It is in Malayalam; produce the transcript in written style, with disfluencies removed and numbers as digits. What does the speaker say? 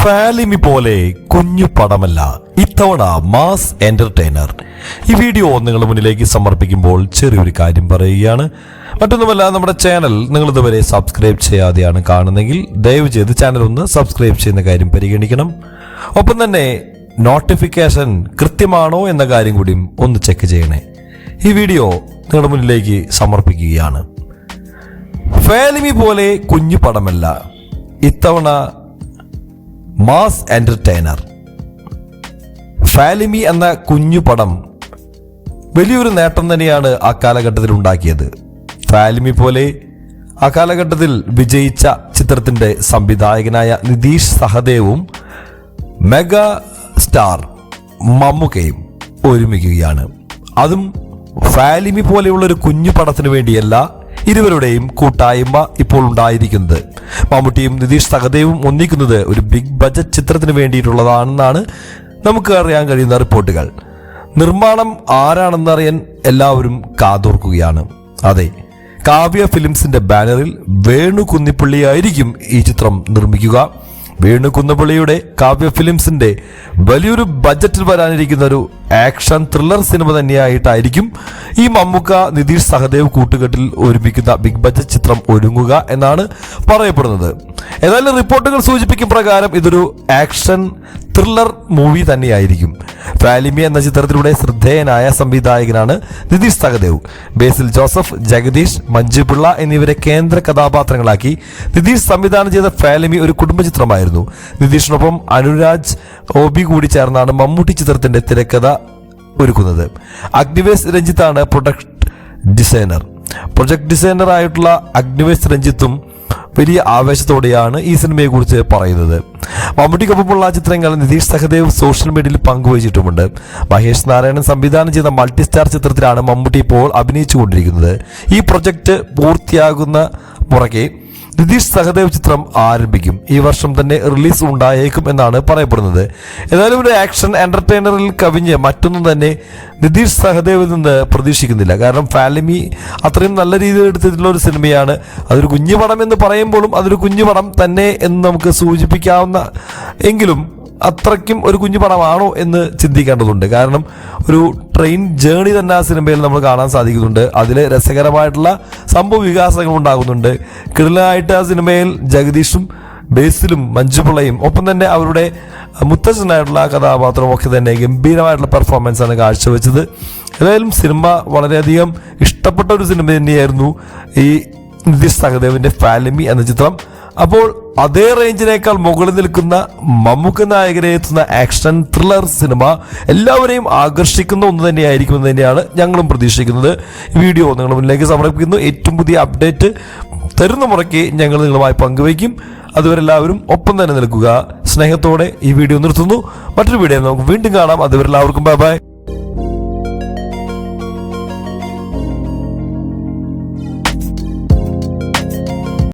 ഫാലിമി പോലെ കുഞ്ഞു പടമല്ല, ഇത്തവണ മാസ് എന്റർടൈനർ. ഈ വീഡിയോ നിങ്ങളുടെ മുന്നിലേക്ക് സമർപ്പിക്കുമ്പോൾ ചെറിയൊരു കാര്യം പറയുകയാണ്. മറ്റൊന്നുമല്ല, നമ്മുടെ ചാനൽ നിങ്ങൾ ഇതുവരെ സബ്സ്ക്രൈബ് ചെയ്യാതെയാണ് കാണുന്നെങ്കിൽ ദയവ് ചെയ്ത് ചാനൽ ഒന്ന് സബ്സ്ക്രൈബ് ചെയ്യുന്ന കാര്യം പരിഗണിക്കണം. ഒപ്പം തന്നെ നോട്ടിഫിക്കേഷൻ കൃത്യമാണോ എന്ന കാര്യം കൂടി ഒന്ന് ചെക്ക് ചെയ്യണേ. ഈ വീഡിയോ നിങ്ങളുടെ മുന്നിലേക്ക് സമർപ്പിക്കുകയാണ്. ഫാലിമി പോലെ കുഞ്ഞു പടമല്ല, ഇത്തവണ മാസ് എന്റർടൈനർ. ഫാലിമി എന്ന കുഞ്ഞു പടം വലിയൊരു നേട്ടം തന്നെയാണ് ആ കാലഘട്ടത്തിൽ ഉണ്ടാക്കിയത്. ഫാലിമി പോലെ ആ കാലഘട്ടത്തിൽ വിജയിച്ച ചിത്രത്തിന്റെ സംവിധായകനായ നിതീഷ് സഹദേവും മെഗാ സ്റ്റാർ മമ്മൂക്കയും ഒരുമിക്കുകയാണ്. അതും ഫാലിമി പോലെയുള്ള ഒരു കുഞ്ഞു പടത്തിന് വേണ്ടിയല്ല, ഇരുവരുടെയും കൂട്ടായ്മ ഇപ്പോൾ ഉണ്ടായിരിക്കുന്നത്. മമ്മൂട്ടിയും നിതീഷ് സഹദേവും ഒന്നിക്കുന്നത് ഒരു ബിഗ് ബജറ്റ് ചിത്രത്തിന് വേണ്ടിയിട്ടുള്ളതാണെന്നാണ് നമുക്ക് അറിയാൻ കഴിയുന്ന റിപ്പോർട്ടുകൾ. നിർമ്മാണം ആരാണെന്നറിയാൻ എല്ലാവരും കാതോർക്കുകയാണ്. അതെ, കാവ്യ ഫിലിംസിന്റെ ബാനറിൽ വേണു കുന്നിപ്പള്ളിയായിരിക്കും ഈ ചിത്രം നിർമ്മിക്കുക. വേണു കുന്നപ്പള്ളിയുടെ കാവ്യ ഫിലിംസിന്റെ വലിയൊരു ബജറ്റിൽ വരാനിരിക്കുന്ന ഒരു ആക്ഷൻ ത്രില്ലർ സിനിമ തന്നെയായിട്ടായിരിക്കും ഈ മമ്മൂക്ക നിതീഷ് സഹദേവ് കൂട്ടുകെട്ടിൽ ഒരുമിക്കുന്ന ബിഗ് ബജറ്റ് ചിത്രം ഒരുങ്ങുക എന്നാണ് പറയപ്പെടുന്നത്. ഏതായാലും റിപ്പോർട്ടുകൾ സൂചിപ്പിക്കും പ്രകാരം ഇതൊരു ആക്ഷൻ ത്രില്ലർ മൂവി തന്നെയായിരിക്കും. ഫാലിമി എന്ന ചിത്രത്തിലൂടെ ശ്രദ്ധേയനായ സംവിധായകനാണ് നിതീഷ് സഹദേവ്. ബേസിൽ ജോസഫ്, ജഗദീഷ്, മഞ്ജുപിള്ള എന്നിവരെ കേന്ദ്ര കഥാപാത്രങ്ങളാക്കി നിതീഷ് സംവിധാനം ചെയ്ത ഫാലിമി ഒരു കുടുംബ ചിത്രമായിരുന്നു. നിതീഷിനൊപ്പം അനുരാജ് ഓബി കൂടി ചേർന്നാണ് മമ്മൂട്ടി ചിത്രത്തിന്റെ തിരക്കഥ ഒരുക്കുന്നത്. അഗ്നിവേശ് രഞ്ജിത്താണ് പ്രൊജക്ട് ഡിസൈനർ ആയിട്ടുള്ള അഗ്നിവേശ് രഞ്ജിത്തും വലിയ ആവേശത്തോടെയാണ് ഈ സിനിമയെ കുറിച്ച് പറയുന്നത്. മമ്മൂട്ടിക്കൊപ്പമുള്ള ചിത്രങ്ങൾ നിതീഷ് സഹദേവ് സോഷ്യൽ മീഡിയയിൽ പങ്കുവച്ചിട്ടുമുണ്ട്. മഹേഷ് നാരായണൻ സംവിധാനം ചെയ്ത മൾട്ടി സ്റ്റാർ ചിത്രത്തിലാണ് മമ്മൂട്ടി ഇപ്പോൾ അഭിനയിച്ചുകൊണ്ടിരിക്കുന്നത്. ഈ പ്രൊജക്ട് പൂർത്തിയാകുന്ന മുറയ്ക്ക് നിതീഷ് സഹദേവ് ചിത്രം ആരംഭിക്കും. ഈ വർഷം തന്നെ റിലീസ് ഉണ്ടായേക്കും എന്നാണ് പറയപ്പെടുന്നത്. ഏതായാലും ഒരു ആക്ഷൻ എന്റർടൈനറിൽ കവിഞ്ഞ് മറ്റൊന്നും തന്നെ നിതീഷ് സഹദേവിൽ നിന്ന് പ്രതീക്ഷിക്കുന്നില്ല. കാരണം ഫാലിമി അത്രയും നല്ല രീതിയിൽ എടുത്തിട്ടുള്ള ഒരു സിനിമയാണ്. അതൊരു കുഞ്ഞു പടം എന്ന് പറയുമ്പോഴും അതൊരു കുഞ്ഞു പടം തന്നെ എന്ന് നമുക്ക് സൂചിപ്പിക്കാവുന്ന എങ്കിലും അത്രയ്ക്കും ഒരു കുഞ്ഞു പടമാണോ എന്ന് ചിന്തിക്കേണ്ടതുണ്ട്. കാരണം ഒരു ട്രെയിൻ ജേണി തന്നെ ആ സിനിമയിൽ നമ്മൾ കാണാൻ സാധിക്കുന്നുണ്ട്. അതിൽ രസകരമായിട്ടുള്ള സംഭവ വികാസങ്ങൾ ഉണ്ടാകുന്നുണ്ട്. കിടിലനായിട്ട് ആ സിനിമയിൽ ജഗദീഷും ബേസിലും മഞ്ജുപിള്ളയും ഒപ്പം തന്നെ അവരുടെ മുത്തച്ഛനായിട്ടുള്ള കഥാപാത്രവും ഒക്കെ തന്നെ ഗംഭീരമായിട്ടുള്ള പെർഫോമൻസ് ആണ് കാഴ്ചവെച്ചത്. ഏതായാലും സിനിമ വളരെയധികം ഇഷ്ടപ്പെട്ട ഒരു സിനിമ തന്നെയായിരുന്നു ഈ നിതീഷ് സഹദേവിന്റെ ഫാലിമി എന്ന ചിത്രം. അപ്പോൾ അതേ റേഞ്ചിനേക്കാൾ മുകളിൽ നിൽക്കുന്ന മമ്മൂക്ക നായകരെ എത്തുന്ന ആക്ഷൻ ത്രില്ലർ സിനിമ എല്ലാവരെയും ആകർഷിക്കുന്ന ഒന്ന് തന്നെയായിരിക്കുമെന്ന് തന്നെയാണ് ഞങ്ങളും പ്രതീക്ഷിക്കുന്നത്. ഈ വീഡിയോ നിങ്ങളുടെ മുന്നിലേക്ക് സമർപ്പിക്കുന്നു. ഏറ്റവും പുതിയ അപ്ഡേറ്റ് തരുന്ന മുറയ്ക്ക് ഞങ്ങൾ നിങ്ങളുമായി പങ്കുവയ്ക്കും. അതുവരെ എല്ലാവരും ഒപ്പം തന്നെ നിൽക്കുക. സ്നേഹത്തോടെ ഈ വീഡിയോ നിർത്തുന്നു. മറ്റൊരു വീഡിയോ നമുക്ക് വീണ്ടും കാണാം. അതുവരെ എല്ലാവർക്കും ബൈ ബൈ.